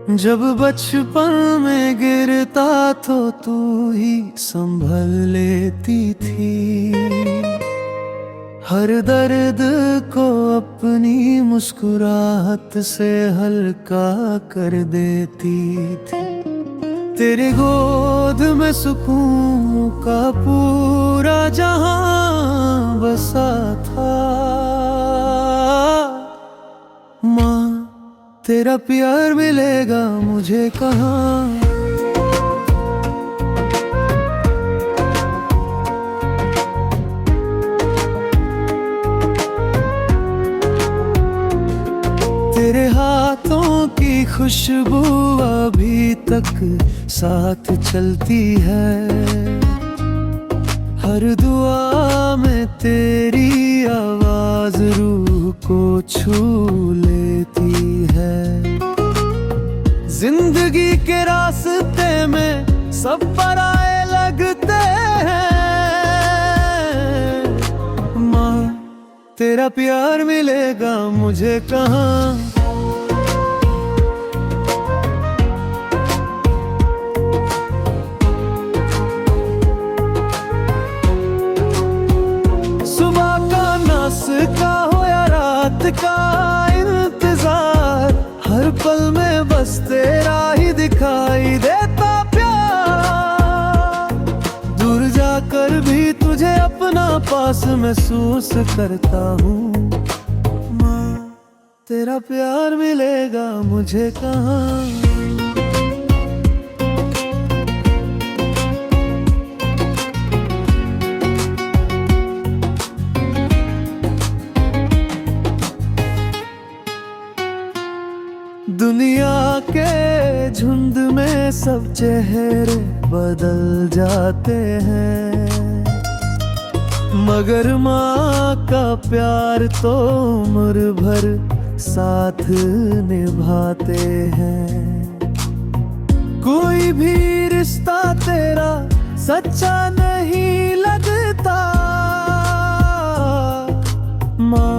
जब बचपन में गिरता तो तू ही संभल लेती थी। हर दर्द को अपनी मुस्कुराहट से हल्का कर देती थी। तेरी गोद में सुकून का पूरा जहां बसा था। माँ, तेरा प्यार मिलेगा मुझे कहाँ। तेरे हाथों की खुशबू अभी तक साथ चलती है। हर दुआ में तेरी आवाज रूह को छू लेती है। जिंदगी के रास्ते में सब पराए लगते हैं। माँ, तेरा प्यार मिलेगा मुझे कहाँ। सुबह का नाश्ता हो या रात का इंतजार, हर पल में बस तेरा ही दिखाई देता प्यार। दूर जाकर भी तुझे अपना पास महसूस करता हूँ। माँ, तेरा प्यार मिलेगा मुझे कहाँ। दुनिया के झुंड में सब चेहरे बदल जाते हैं, मगर माँ का प्यार तो उम्र भर साथ निभाते हैं। कोई भी रिश्ता तेरा सच्चा नहीं लगता। माँ,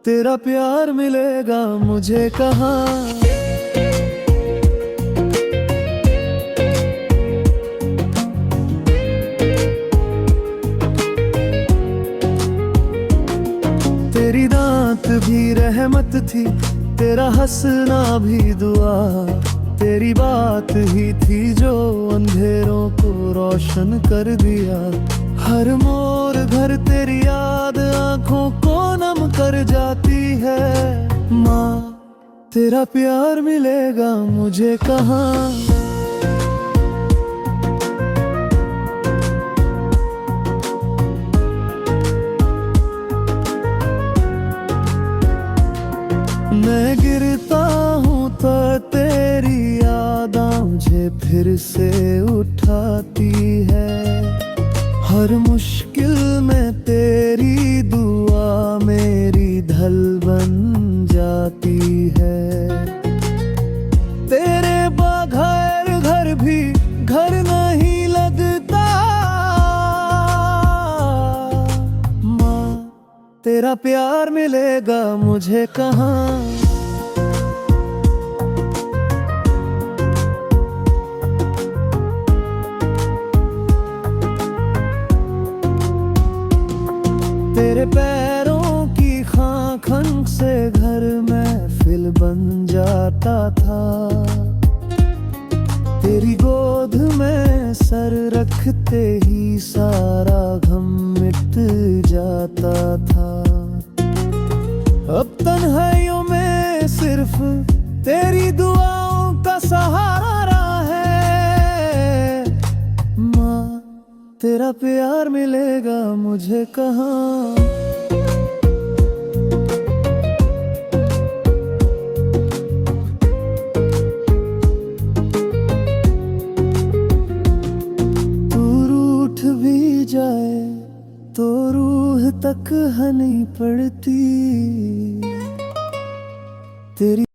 तेरा प्यार मिलेगा मुझे कहाँ। तेरी दांत भी रहमत थी, तेरा हंसना भी दुआ। तेरी बात ही थी जो अंधेरों को रोशन कर दिया। हर मोड़ घर तेरी याद आंखों को नम कर जाती है। माँ, तेरा प्यार मिलेगा मुझे कहाँ। मैं गिरता हूँ तो तेरी याद मुझे फिर से उठाती है। हर मुश्किल में तेरी दुआ मेरी ढल बन जाती है। तेरे बगैर घर भी घर नहीं लगता। माँ, तेरा प्यार मिलेगा मुझे कहाँ। तेरे पैरों की खाखन से घर महफिल बन जाता था। तेरी गोद में सर रखते ही सारा गम मिट जाता था। अब तन्हाइयों में सिर्फ तेरी दुआओं का सहारा है। माँ, तेरा प्यार मिलेगा मुझे कहाँ। तू रूठ भी जाए तो रूह तक नहीं पड़ती। तेरी